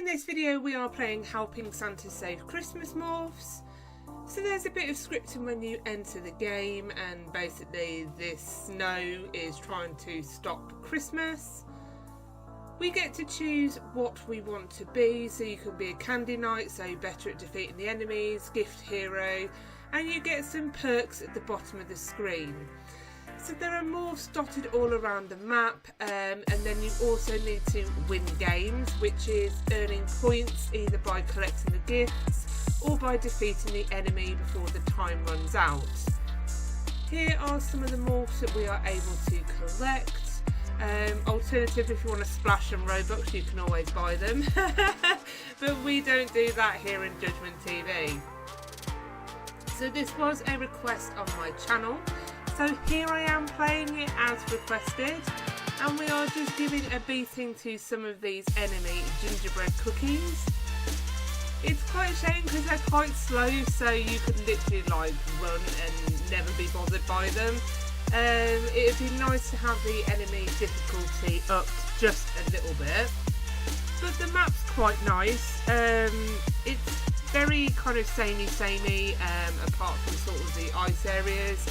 In this video we are playing Helping Santa Save Christmas Morphs. So there's a bit of scripting when you enter the game, and basically this snow is trying to stop Christmas. We get to choose what we want to be, so you can be a candy knight, so better at defeating the enemies, gift hero, and you get some perks at the bottom of the screen. So there are morphs dotted all around the map, and then you also need to win games, which is earning points either by collecting the gifts or by defeating the enemy before the time runs out. Here are some of the morphs that we are able to collect. Alternatively, if you want to splash some Robux, you can always buy them. But we don't do that here in JudgementTV. So this was a request on my channel. So here I am playing it as requested, and we are just giving a beating to some of these enemy gingerbread cookies. It's quite a shame because they're quite slow, so you could literally like run and never be bothered by them. It'd be nice to have the enemy difficulty upped just a little bit, but the map's quite nice. It's very kind of samey, apart from sort of the ice areas.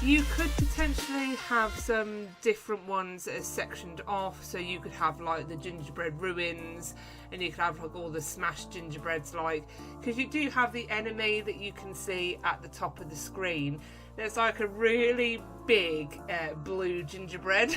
You could potentially have some different ones that are sectioned off, so you could have like the gingerbread ruins, and you could have like all the smashed gingerbreads, like, because you do have the enemy that you can see at the top of the screen. There's like a really big blue gingerbread.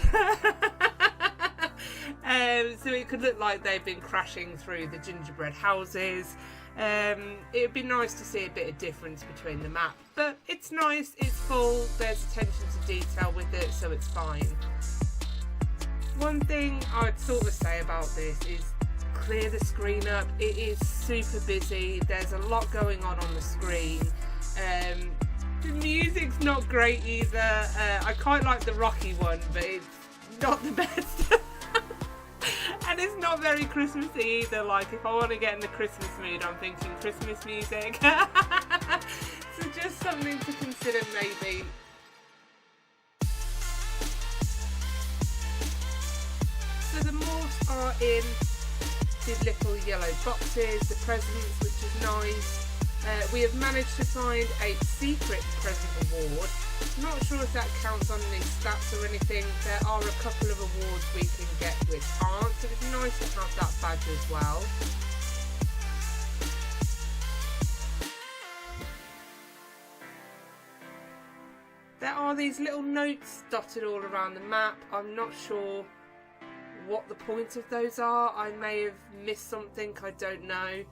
So it could look like they've been crashing through the gingerbread houses. It would be nice to see a bit of difference between the map, but it's nice, it's full, there's attention to detail with it, so it's fine. One thing I'd sort of say about this is clear the screen up. It is super busy, there's a lot going on the screen. The music's not great either. I quite like the Rocky one, but it's not the best. And it's not very Christmassy either. Like, if I want to get in the Christmas mood, I'm thinking Christmas music. So just something to consider maybe. So the morphs are in these little yellow boxes, the presents, which is nice. We have managed to find a secret present award. Not sure if that counts on any stats or anything. There are a couple of awards we can get which aren't, so it's nice to have that badge as well. There are these little notes dotted all around the map. I'm not sure what the point of those are. I may have missed something, I don't know.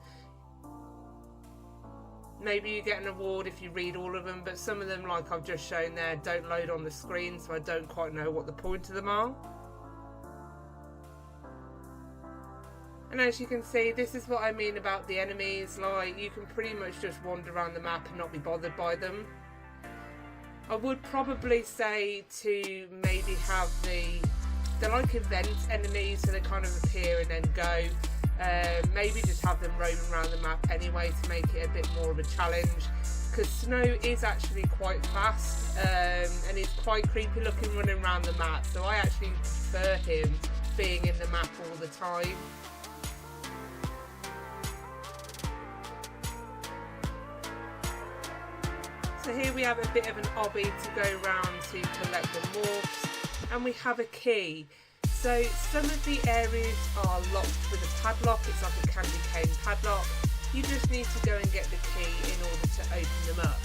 Maybe you get an award if you read all of them, but some of them, like I've just shown there, don't load on the screen, so I don't quite know what the point of them are. And as you can see, this is what I mean about the enemies. Like, you can pretty much just wander around the map and not be bothered by them. I would probably say to maybe have they're like event enemies, so they kind of appear and then go. Maybe just have them roaming around the map anyway to make it a bit more of a challenge, because Snow is actually quite fast, and he's quite creepy looking running around the map, so I actually prefer him being in the map all the time. So here we have a bit of an obby to go around to collect the morphs, and we have a key. So some of the areas are locked with a padlock. It's like a candy cane padlock. You just need to go and get the key in order to open them up.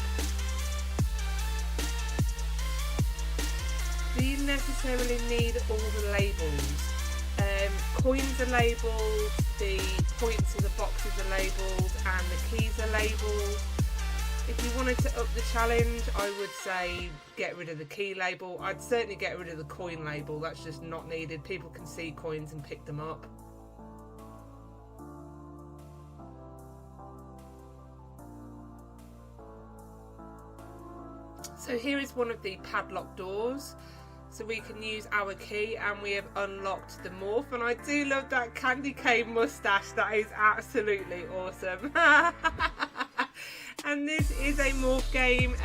Do you necessarily need all the labels? Coins are labelled, the points of the boxes are labelled, and the keys are labelled. If you wanted to up the challenge, I would say get rid of the key label. I'd certainly get rid of the coin label, that's just not needed. People can see coins and pick them up. So here is one of the padlock doors. So we can use our key and we have unlocked the morph. And I do love that candy cane mustache, that is absolutely awesome. And this is a morph game,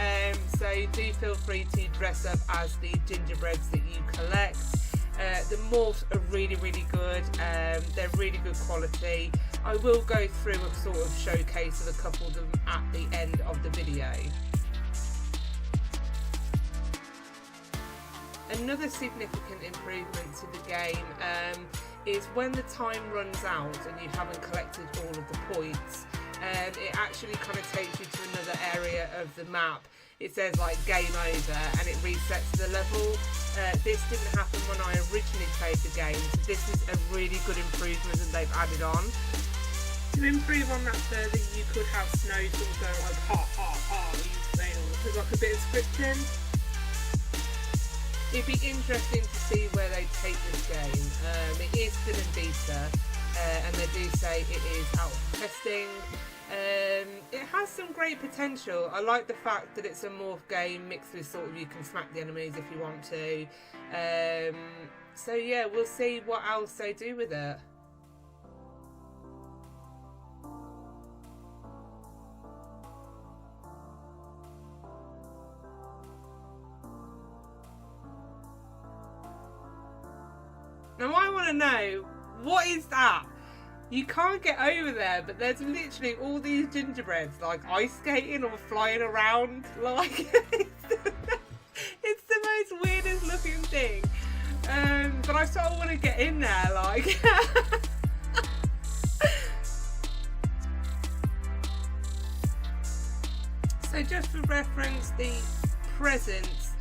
so do feel free to dress up as the gingerbreads that you collect. The morphs are really good. They're really good quality. I will go through a sort of showcase of a couple of them at the end of the video. Another significant improvement to the game is when the time runs out and you haven't collected all of the points, it actually kind of takes you to another area of the map. It says like game over and it resets the level. This didn't happen when I originally played the game, so this is a really good improvement that they've added on. To improve on that further, you could have snow sort of go like ha ha ha, you failed. There's like a bit of scripting. It'd be interesting to see where they take this game. It is still in beta, and they do say it is out of testing. It has some great potential. I like the fact that it's a morph game mixed with sort of you can smack the enemies if you want to. So yeah, we'll see what else they do with it. Now I want to know, what is that? You can't get over there, but there's literally all these gingerbreads like ice skating or flying around. Like it's the most weirdest looking thing. But I sort of want to get in there, like. So just for reference, the presents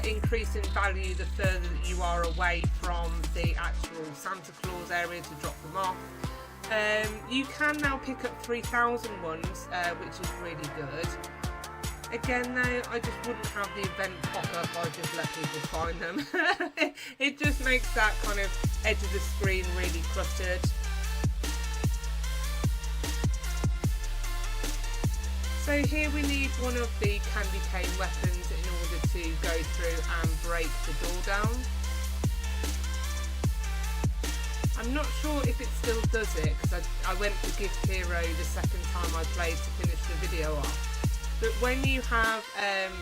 increase in value the further that you are away from the actual Santa Claus area to drop them off. You can now pick up 3,000 ones, which is really good. Again though, I just wouldn't have the event pop up, I'd just let people find them. It just makes that kind of edge of the screen really cluttered. So here we need one of the candy cane weapons in order to go through and break the door down. I'm not sure if it still does it, because I went for Gift Hero the second time I played to finish the video off. But when you have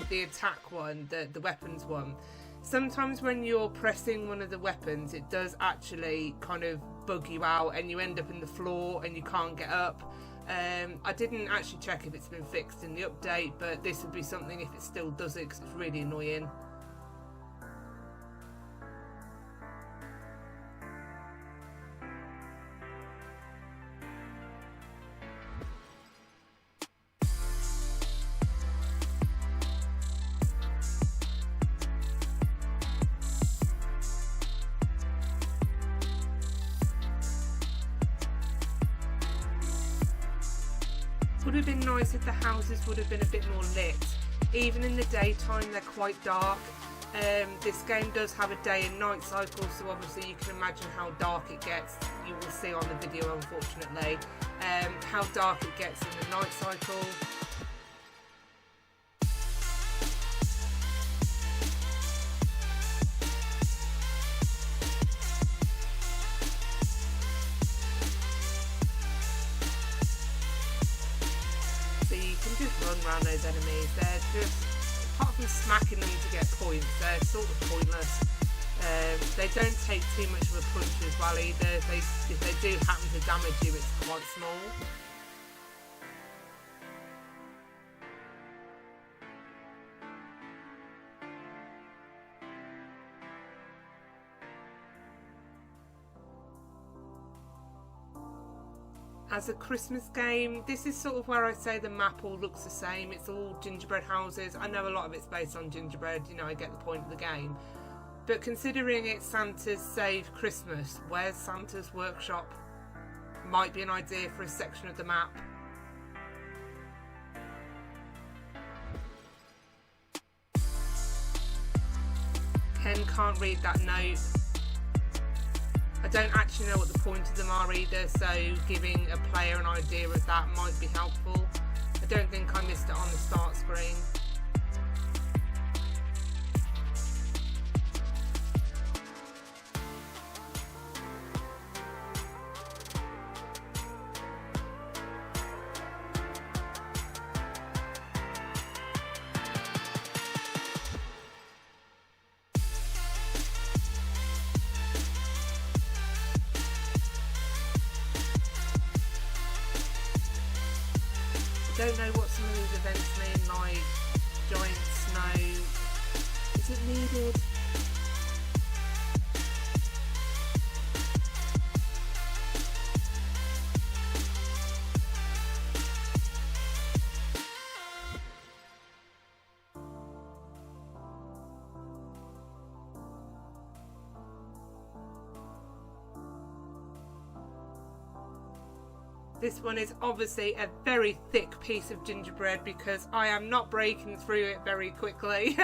the attack one, the weapons one, sometimes when you're pressing one of the weapons, it does actually kind of bug you out and you end up in the floor and you can't get up. I didn't actually check if it's been fixed in the update, but this would be something if it still does it, because it's really annoying. Would have been nice if the houses would have been a bit more lit. Even in the daytime they're quite dark. This game does have a day and night cycle, so obviously you can imagine how dark it gets. You will see on the video, unfortunately, how dark it gets in the night cycle. Run around those enemies. They're just, apart from smacking them to get points, they're sort of pointless. They don't take too much of a punch as well either. If they do happen to damage you, it's quite small. As a Christmas game, this is sort of where I say the map all looks the same. It's all gingerbread houses. I know a lot of it's based on gingerbread, you know, I get the point of the game. But considering it's Santa's Save Christmas, where's Santa's workshop? Might be an idea for a section of the map. Ken can't read that note. I don't actually know what the point of them are either, so giving a player an idea of that might be helpful. I don't think I missed it on the start screen. don't know what some of these events mean, like giant snow. Is it needed? This one is obviously a very thick piece of gingerbread because I am not breaking through it very quickly.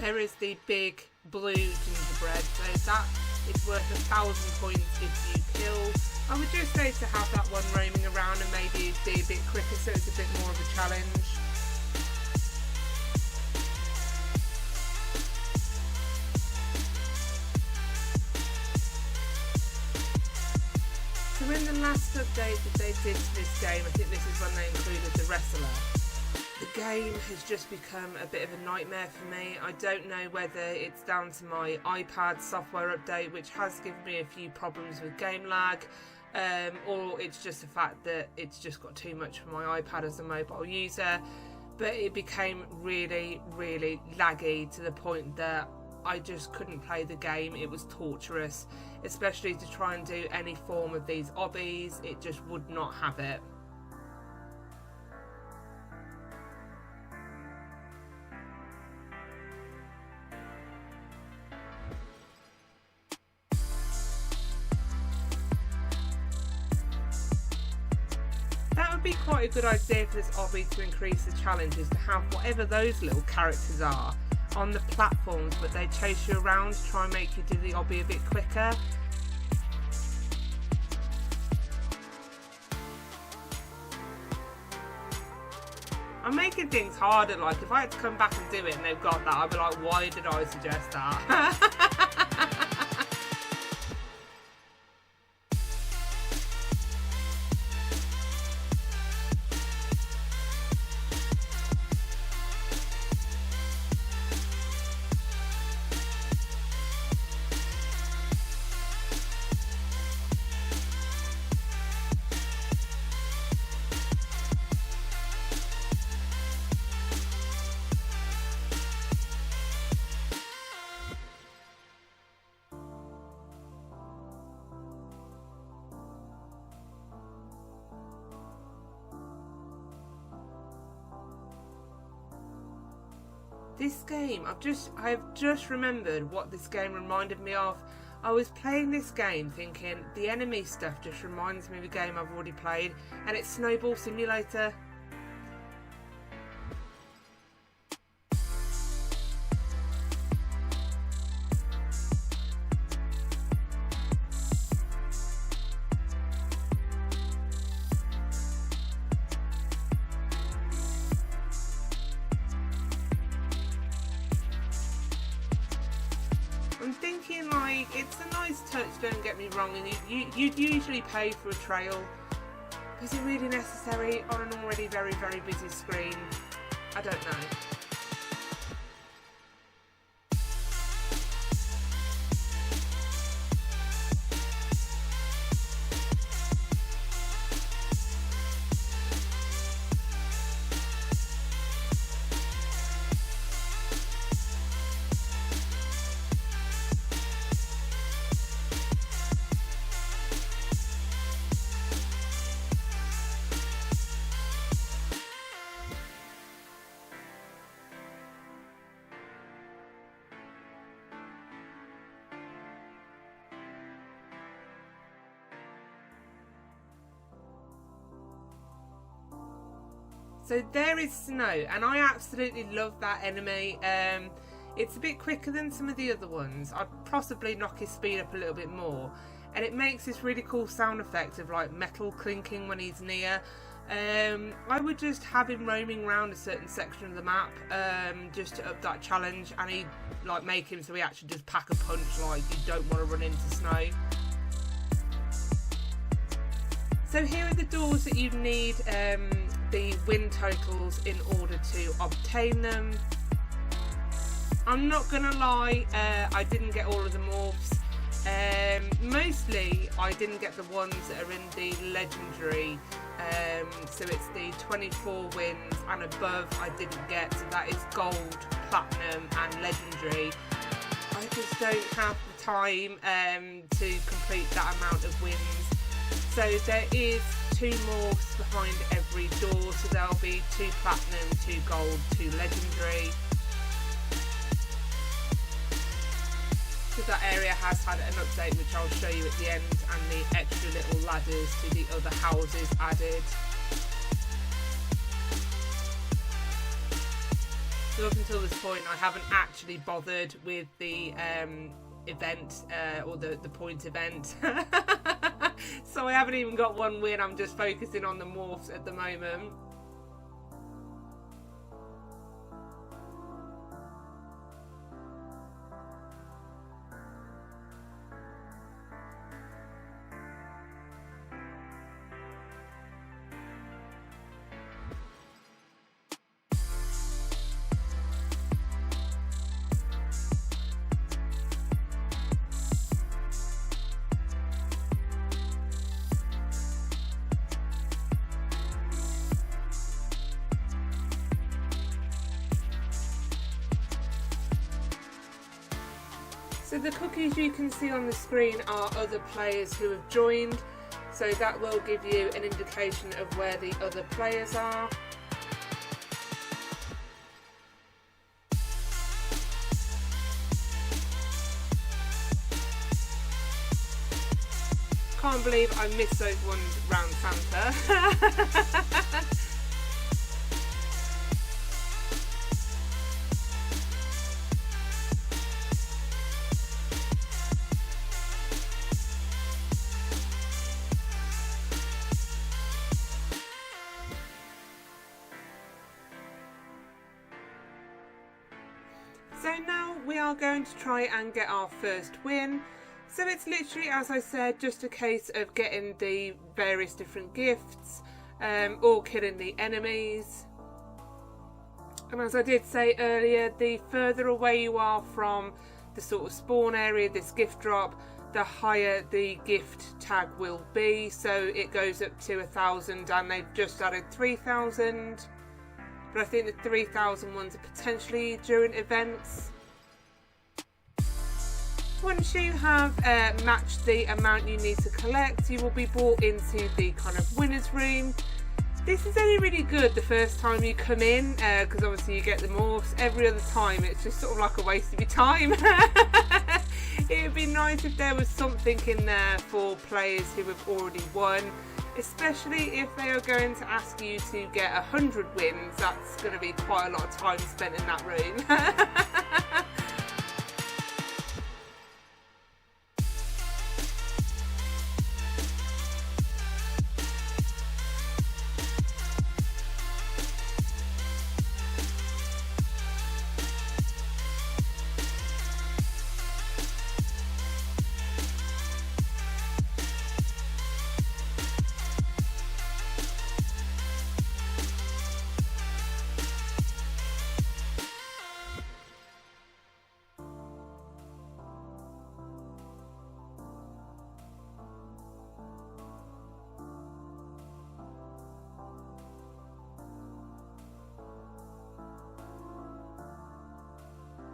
There is the big blue gingerbread, so that is worth 1,000 points if you kill. I would just say to have that one roaming around and maybe be a bit quicker so it's a bit more of a challenge. So in the last update that they did to this game, I think this is when they included the wrestler. The game has just become a bit of a nightmare for me. I don't know whether it's down to my iPad software update, which has given me a few problems with game lag, or it's just the fact that it's just got too much for my iPad as a mobile user. But it became really, really laggy to the point that I just couldn't play the game. It was torturous, especially to try and do any form of these obbies. It just would not have it. That would be quite a good idea for this obby to increase the challenges, to have whatever those little characters are on the platforms, but they chase you around to try and make you do the obby a bit quicker. I'm making things harder. Like if I had to come back and do it and they've got that, I'd be like, why did I suggest that? This game, I've just remembered what this game reminded me of. I was playing this game thinking the enemy stuff just reminds me of a game I've already played, and it's Snowball Simulator. I'm thinking, like, it's a nice touch, don't get me wrong, and you'd usually pay for a trail. Is it really necessary on an already very, very busy screen? I don't know. So there is Snow, and I absolutely love that enemy. It's a bit quicker than some of the other ones. I'd possibly knock his speed up a little bit more. And it makes this really cool sound effect of like metal clinking when he's near. I would just have him roaming around a certain section of the map, just to up that challenge, and he'd like make him so he actually does pack a punch, like you don't want to run into snow. So here are the doors that you need the win totals in order to obtain them. I'm not gonna lie, I didn't get all of the morphs. Mostly I didn't get the ones that are in the legendary, so it's the 24 wins and above I didn't get, so that is gold, platinum and legendary. I just don't have the time to complete that amount of wins. So there is 2 morphs behind every door, so there'll be 2 platinum, 2 gold, 2 legendary. So that area has had an update, which I'll show you at the end, and the extra little ladders to the other houses added. So up until this point I haven't actually bothered with the event, or the point event. So I haven't even got 1 win, I'm just focusing on the morphs at the moment. So the cookies you can see on the screen are other players who have joined, so that will give you an indication of where the other players are. Can't believe I missed those ones round Santa. So now we are going to try and get our first win. So it's literally, as I said, just a case of getting the various different gifts, or killing the enemies. And as I did say earlier, the further away you are from the sort of spawn area, this gift drop, the higher the gift tag will be. So it goes up to 1,000, and they've just added 3,000. But I think the 3,000 ones are potentially during events. Once you have matched the amount you need to collect, you will be brought into the kind of winner's room. This is only really good the first time you come in, because obviously you get the morphs. Every other time it's just sort of like a waste of your time. It would be nice if there was something in there for players who have already won, especially if they are going to ask you to get 100 wins. That's going to be quite a lot of time spent in that room.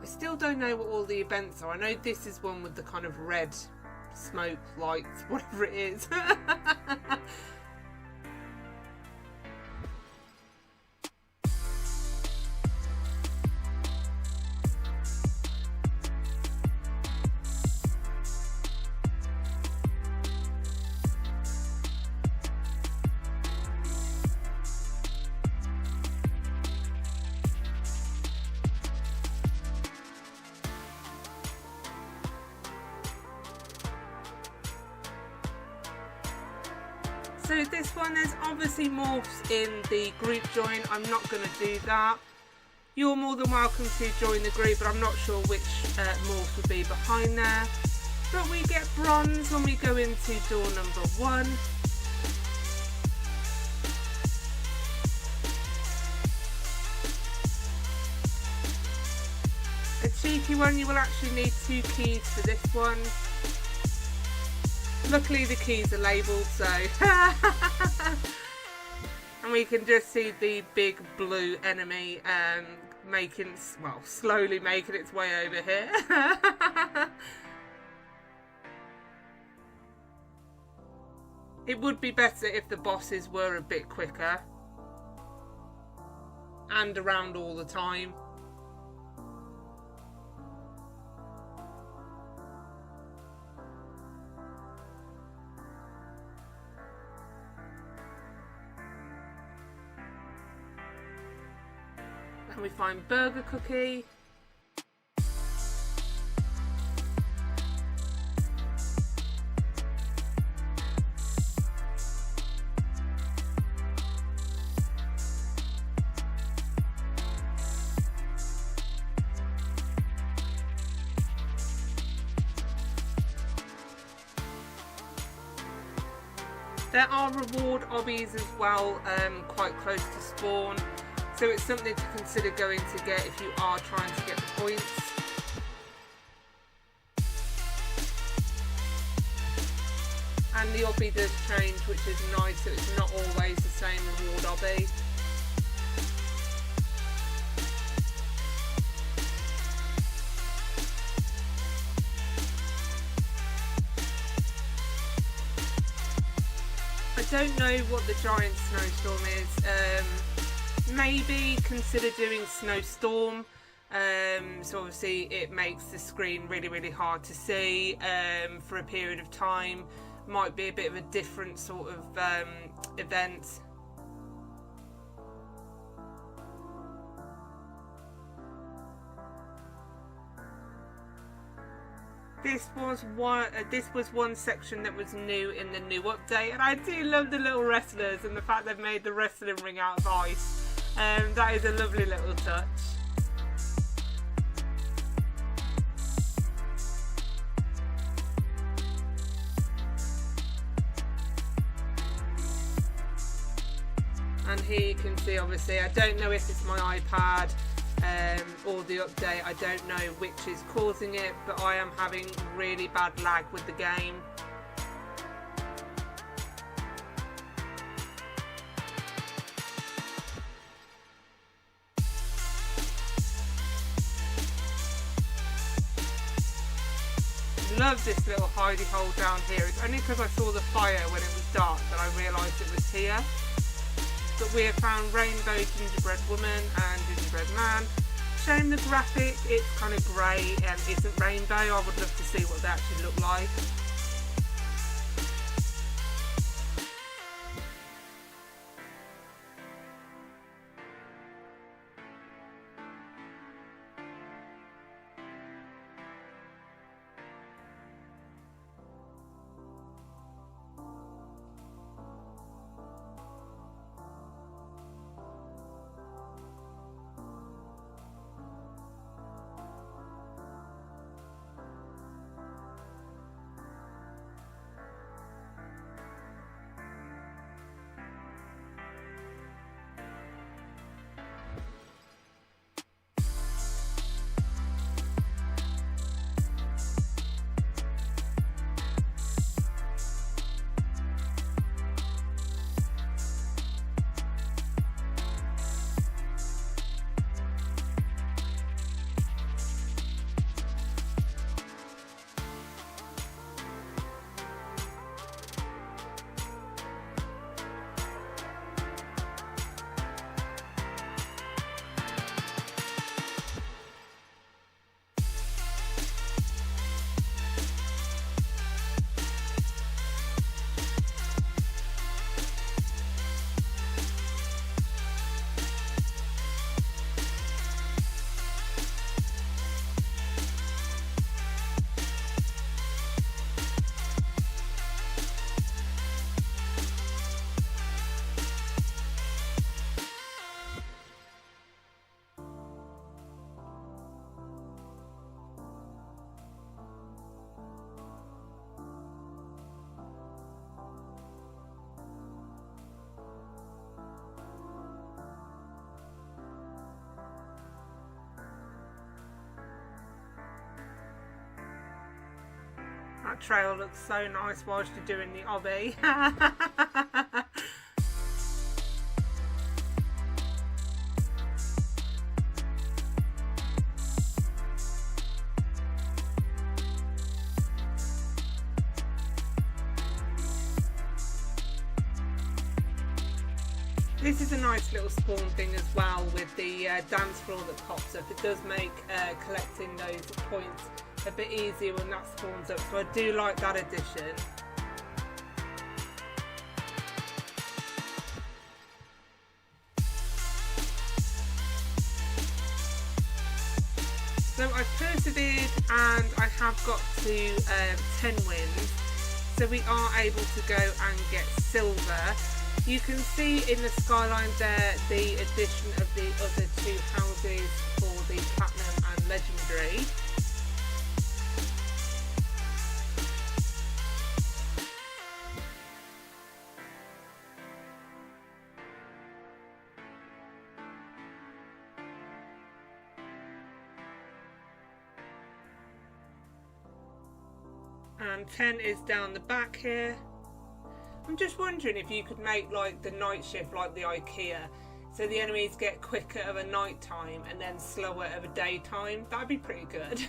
I still don't know what all the events are. I know this is one with the kind of red smoke lights, whatever it is. So this one, there's obviously morphs in the group join. I'm not going to do that. You're more than welcome to join the group, but I'm not sure which morphs would be behind there. But we get bronze when we go into door number 1. A cheeky one, you will actually need 2 keys for this one. Luckily the keys are labelled, so and we can just see the big blue enemy slowly making its way over here. It would be better if the bosses were a bit quicker and around all the time. And we find burger cookie. There are reward obbies as well, quite close to spawn. So it's something to consider going to get if you are trying to get the points. And the obby does change, which is nice, so it's not always the same reward obby. I don't know what the giant snowstorm is. Maybe consider doing snowstorm. So obviously it makes the screen really hard to see for a period of time. Might be a bit of a different sort of event. This was one section that was new in the new update, and I do love the little wrestlers and the fact they've made the wrestling ring out of ice. That is a lovely little touch. And here you can see, obviously, I don't know if it's my iPad or the update, I don't know which is causing it, but I am having really bad lag with the game. Love this little hidey hole down here. It's only because I saw the fire when it was dark that I realised it was here. But we have found Rainbow Gingerbread Woman and Gingerbread Man. Shame the graphic, it's kind of grey and isn't rainbow. I would love to see what they actually look like. trail looks so nice whilst you're doing the obby. This is a nice little spawn thing as well, with the dance floor that pops up. It does make collecting those points a bit easier when that spawns up, so I do like that addition. So I've persevered and I have got to 10 wins, so we are able to go and get silver. You can see in the skyline there the addition of the other 2 houses for the platinum and legendary. And 10 is down the back here. I'm just wondering if you could make like the night shift like the IKEA, so the enemies get quicker of a night time and then slower of a daytime. That'd be pretty good.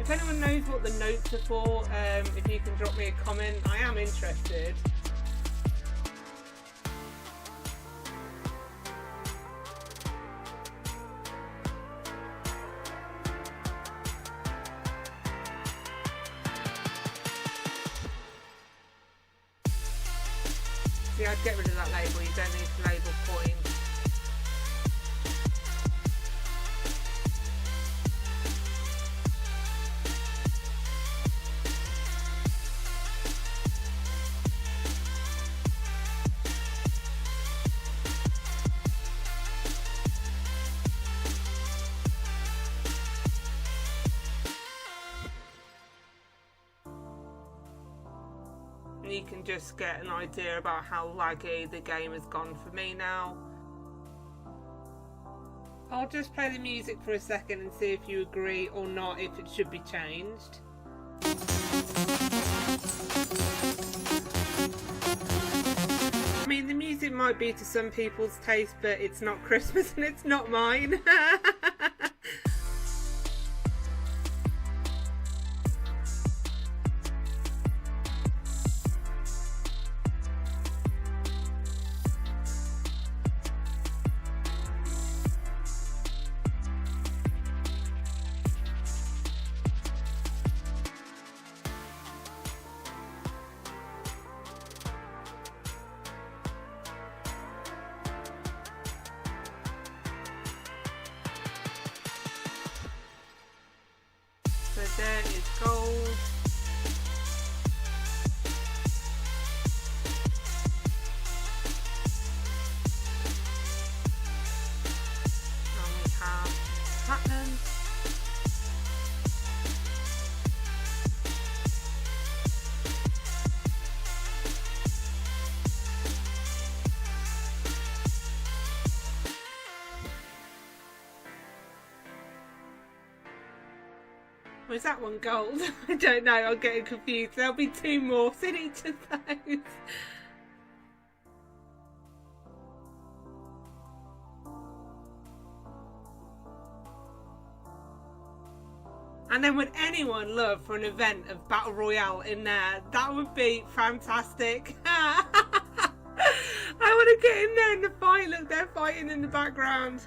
If anyone knows what the notes are for, if you can drop me a comment, I am interested. See, I'd get rid of that label. You don't need to label coins. You can just get an idea about how laggy the game has gone for me now. I'll just play the music for a second and see if you agree or not, if it should be changed. I mean, the music might be to some people's taste, but it's not Christmas and it's not mine. So there is gold. And we have platinum. Or is that one gold? I don't know, I'm getting confused. There'll be 2 morphs in each of those. And then would anyone love for an event of Battle Royale in there? That would be fantastic. I want to get in there in the fight. Look, they're fighting in the background.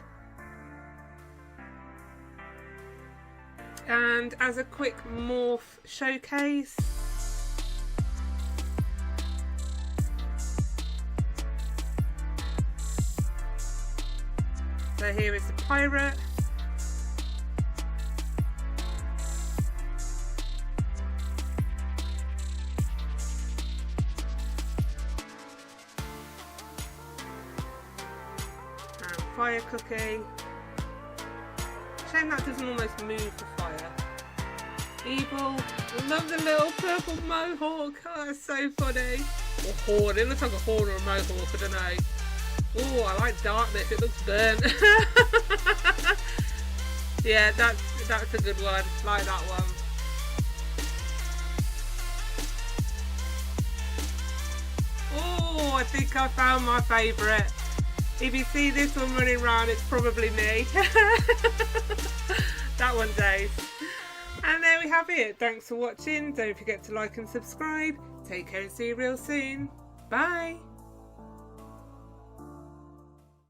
And as a quick morph showcase, so here is the pirate. And fire cookie. Shame that doesn't almost move the fire. Evil. Love the little purple mohawk. Oh, that's so funny. Or horn. It looks like a horn or a mohawk. I don't know. Oh, I like darkness. It looks burnt. Yeah, that's a good one. Like that one. Oh, I think I found my favourite. If you see this one running around, it's probably me. That one's ace. And there we have it. Thanks for watching. Don't forget to like and subscribe. Take care and see you real soon. Bye.